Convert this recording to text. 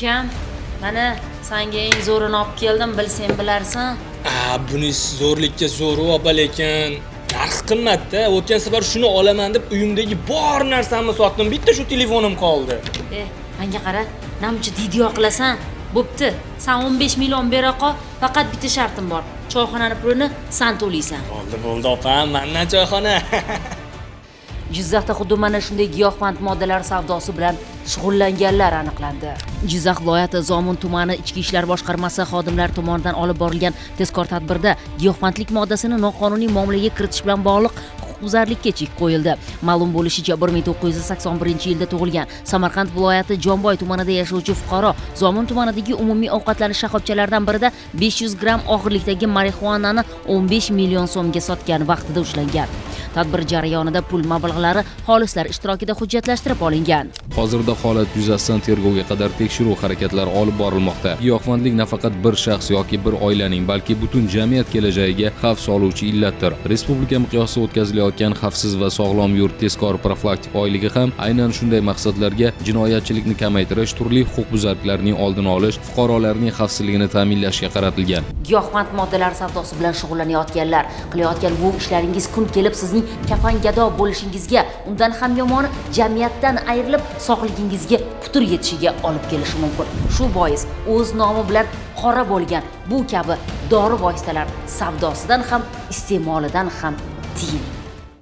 Ukam, mana senga eng zo'rini olib keldim, bilsang bilarsan. Buni zo'rlikka zo'ri opa, lekin narx qimmat-da. O'tgan safar shuni olaman deb uyimdagi bor narsamni sotdim. Bitta shu telefonim qoldi. Menga qara, namchi video qilasan. Bo'pti, sen 15 million bera qol, faqat bitta shartim bor. Choyxonani pulini sen to'laysan. Bo'ldi opa, mendan choyxona. Jizzaxda xuddi mana shunday giyohvand moddalar savdosi bilan shug'ullanganlar aniqlandi. Jizzax viloyati Zomin tumani Ichki ishlar boshqarmasi xodimlari tomonidan olib borilgan tezkor tadbirda giyohvandlik moddasini noqonuniy muomalaga kiritish bilan bog'liq huquqbuzarlikka chek qo'yildi. Ma'lum bo'lishicha, 1981-yilda tug'ilgan Samarqand viloyati Jomboy tumanida yashovchi fuqaro Zomin tumanidagi umumiy ovqatlanish shoxobchalaridan birida 500 gram og'irlikdagi marixuanani 15 million so'mga sotgan vaqtida ushlangan. Tadbir jarayonida pul mablag'lari xolislar ishtirokida hujjatlashtirib olingan. Hozirda holat yuzasidan tergovga qadar tekshiruv harakatlari olib borilmoqda. Giyohvandlik nafaqat bir shaxs yoki bir oilaning, balki butun jamiyat kelajagiga xavf soluvchi illatdir. Respublika miqyosida o'tkazilayotgan xavfsiz va sog'lom yurt tezkor profilaktik oyligi ham aynan shunday maqsadlarga jinoyatchilikni kamaytirish, turli huquqbuzarliklarning oldini olish, fuqarolarning xavfsizligini ta'minlashga qaratilgan. Giyohvand moddalar savdosi bilan shug'ullanayotganlar, qilayotgan bu ishlaringiz kun kelib sizning kafan-gado bo'lishingizga, undan ham yomoni jamiyatdan ayrilib sog'ligingizga putur yetishiga olib kelishi mumkin. Shu bois o'z nomi bilan qora bo'lgan bu kabi dori vositalar savdosidan ham, iste'molidan ham tiyiling.